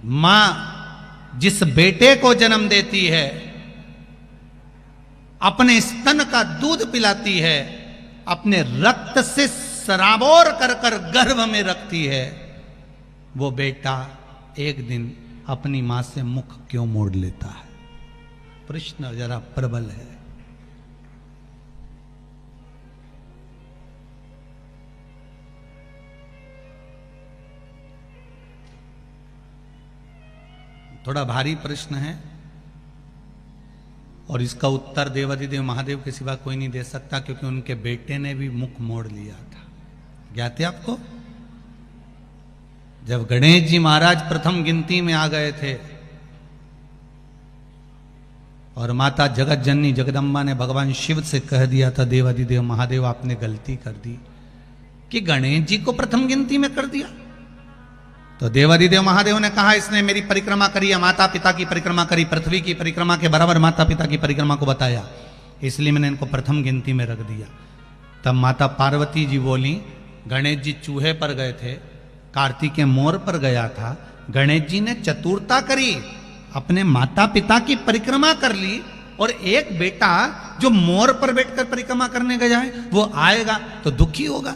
मां जिस बेटे को जन्म देती है, अपने स्तन का दूध पिलाती है, अपने रक्त से सराबोर कर कर गर्भ में रखती है, वो बेटा एक दिन अपनी मां से मुख क्यों मोड़ लेता है? प्रश्न जरा प्रबल है। थोड़ा भारी प्रश्न है और इसका उत्तर देवाधिदेव महादेव के सिवा कोई नहीं दे सकता, क्योंकि उनके बेटे ने भी मुख मोड़ लिया था। ज्ञात है आपको? जब गणेश जी महाराज प्रथम गिनती में आ गए थे और माता जगत जननी जगदम्बा ने भगवान शिव से कह दिया था, देवाधिदेव महादेव आपने गलती कर दी कि गणेश जी को प्रथम गिनती में कर दिया। तो देवाधिदेव महादेव ने कहा, इसने मेरी परिक्रमा करी है, माता पिता की परिक्रमा करी, पृथ्वी की परिक्रमा के बराबर माता पिता की परिक्रमा को बताया, इसलिए मैंने इनको प्रथम गिनती में रख दिया। तब माता पार्वती जी बोली, गणेश जी चूहे पर गए थे, कार्तिकेय मोर पर गया था, गणेश जी ने चतुरता करी, अपने माता पिता की परिक्रमा कर ली, और एक बेटा जो मोर पर बैठकर परिक्रमा करने गया है वो आएगा तो दुखी होगा,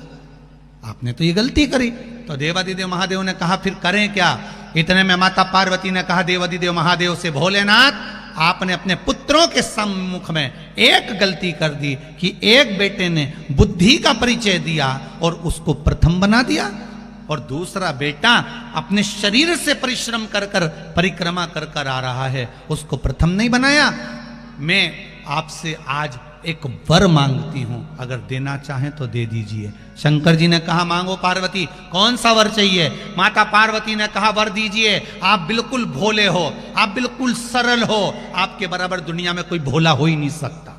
आपने तो ये गलती करी। तो देवाधिदेव महादेव ने कहा, फिर करें क्या? इतने में माता पार्वती ने कहा देवाधिदेव महादेव से, भोलेनाथ आपने अपने पुत्रों के सम्मुख में एक गलती कर दी कि एक बेटे ने बुद्धि का परिचय दिया और उसको प्रथम बना दिया, और दूसरा बेटा अपने शरीर से परिश्रम कर कर परिक्रमा कर कर आ रहा है, उसको प्रथम नहीं बनाया। मैं आपसे आज एक वर मांगती हूं, अगर देना चाहें तो दे दीजिए। शंकर जी ने कहा, मांगो पार्वती, कौन सा वर चाहिए? माता पार्वती ने कहा, वर दीजिए, आप बिल्कुल भोले हो, आप बिल्कुल सरल हो, आपके बराबर दुनिया में कोई भोला हो ही नहीं सकता,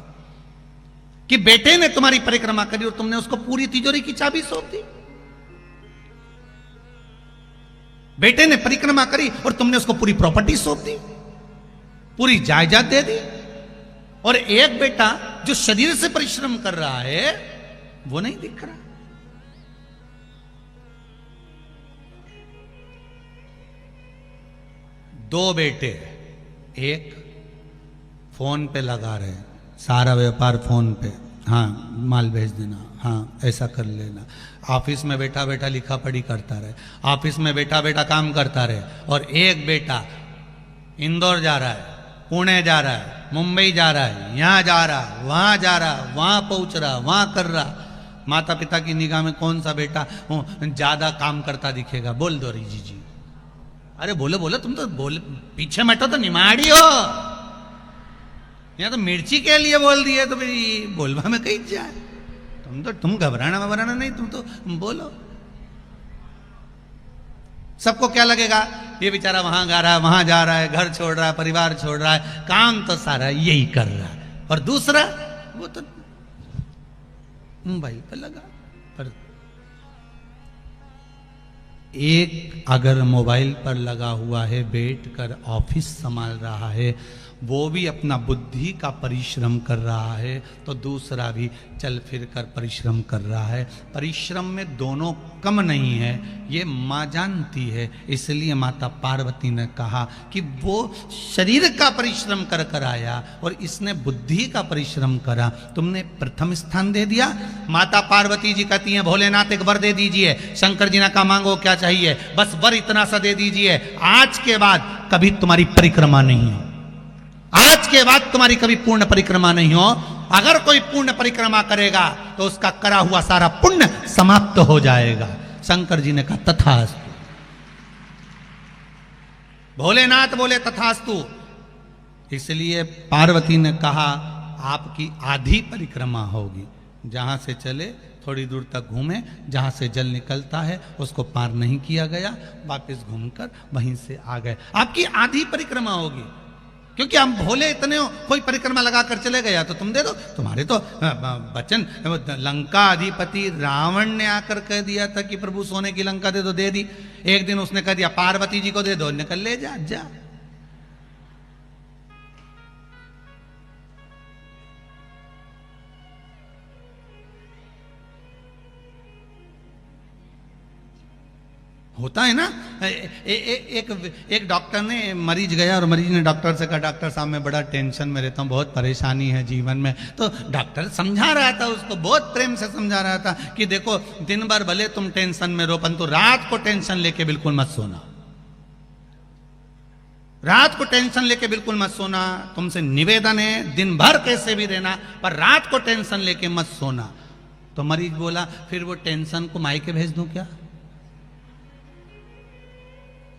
कि बेटे ने तुम्हारी परिक्रमा करी और तुमने उसको पूरी तिजोरी की चाबी सौंप दी। बेटे ने परिक्रमा करी और तुमने उसको पूरी प्रॉपर्टी सौंप दी, पूरी जायदाद दे दी, और एक बेटा जो शरीर से परिश्रम कर रहा है वो नहीं दिख रहा। दो बेटे, एक फोन पे लगा रहे, सारा व्यापार फोन पे, हाँ माल भेज देना, हाँ ऐसा कर लेना, ऑफिस में बैठा बैठा लिखा पढ़ी करता रहे, ऑफिस में बैठा बैठा काम करता रहे, और एक बेटा इंदौर जा रहा है, पुणे जा रहा है, मुंबई जा रहा है, यहां जा रहा है, वहां जा रहा है, वहां पहुंच रहा, वहां कर रहा। माता पिता की निगाह में कौन सा बेटा ज्यादा काम करता दिखेगा? बोल दो रीजी जी, अरे बोलो बोलो, तुम तो बोल पीछे मटो तो निमाड़ी हो, यहाँ तो मिर्ची के लिए बोल दिए तो भाई बोलवा में कहीं जाए, तुम घबराना वबराना नहीं, तुम तो बोलो। सबको क्या लगेगा, ये बेचारा वहां गा रहा है, वहां जा रहा है, घर छोड़ रहा है, परिवार छोड़ रहा है, काम तो सारा यही कर रहा है, और दूसरा वो तो मोबाइल पर लगा। पर एक अगर मोबाइल पर लगा हुआ है, बैठकर ऑफिस संभाल रहा है, वो भी अपना बुद्धि का परिश्रम कर रहा है, तो दूसरा भी चल फिर कर परिश्रम कर रहा है। परिश्रम में दोनों कम नहीं है, ये माँ जानती है। इसलिए माता पार्वती ने कहा कि वो शरीर का परिश्रम कर कर आया और इसने बुद्धि का परिश्रम करा, तुमने प्रथम स्थान दे दिया। माता पार्वती जी कहती हैं, भोलेनाथ एक वर दे दीजिए। शंकर जी ने कहा, मांगो क्या चाहिए? बस वर इतना सा दे दीजिए, आज के बाद कभी तुम्हारी परिक्रमा नहीं हो, आज के बाद तुम्हारी कभी पूर्ण परिक्रमा नहीं हो। अगर कोई पूर्ण परिक्रमा करेगा तो उसका करा हुआ सारा पुण्य समाप्त हो जाएगा। शंकर जी ने कहा, तथास्तु। भोलेनाथ बोले, तथास्तु। इसलिए पार्वती ने कहा, आपकी आधी परिक्रमा होगी, जहां से चले थोड़ी दूर तक घूमे, जहां से जल निकलता है उसको पार नहीं किया गया, वापस घूमकर वहीं से आ गए, आपकी आधी परिक्रमा होगी। क्योंकि हम भोले इतने हो, कोई परिक्रमा लगाकर चले गया तो तुम दे दो। तुम्हारे तो वचन, लंका अधिपति रावण ने आकर कह दिया था कि प्रभु सोने की लंका दे दो, दे दी। एक दिन उसने कह दिया पार्वती जी को दे दो, निकल ले जा जा। होता है ना। एक डॉक्टर ने, मरीज गया और मरीज ने डॉक्टर से कहा, डॉक्टर साहब मैं बड़ा टेंशन में रहता हूँ, बहुत परेशानी है जीवन में। तो डॉक्टर समझा रहा था उसको, बहुत प्रेम से समझा रहा था कि देखो दिन भर भले तुम टेंशन में रहो, परंतु रात को टेंशन लेके बिल्कुल मत सोना, रात को टेंशन लेके बिल्कुल मत सोना। तुमसे निवेदन है दिन भर कैसे भी रहना, पर रात को टेंशन लेके मत सोना। तो मरीज बोला फिर वो टेंशन को मायके भेज दूं क्या?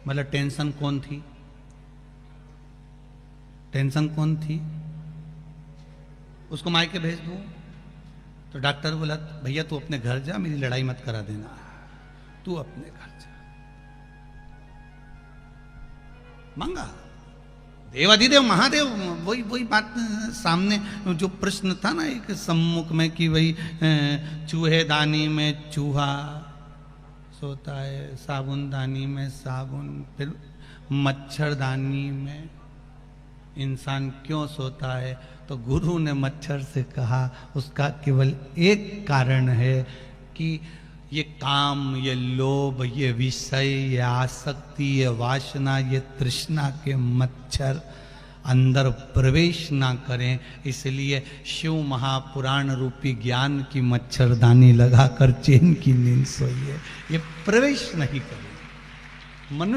मतलब टेंशन कौन थी? टेंशन कौन थी? उसको मायके भेज दूं? तो डॉक्टर बोला भैया तू अपने घर जा, मेरी लड़ाई मत करा देना, तू अपने घर जा। मांगा देवाधिदेव महादेव, वही वही बात सामने जो प्रश्न था ना एक सम्मुख में कि वही चूहेदानी में चूहा सोता है, साबुनदानी में साबुन, फिर मच्छरदानी में इंसान क्यों सोता है? तो गुरु ने मच्छर से कहा उसका केवल एक कारण है कि ये काम, ये लोभ, ये विषय, ये आसक्ति, ये वासना, ये तृष्णा के मच्छर अंदर प्रवेश ना करें, इसलिए शिव महापुराण रूपी ज्ञान की मच्छरदानी लगाकर चैन की नींद सोइए, ये प्रवेश नहीं करें। मनुष्य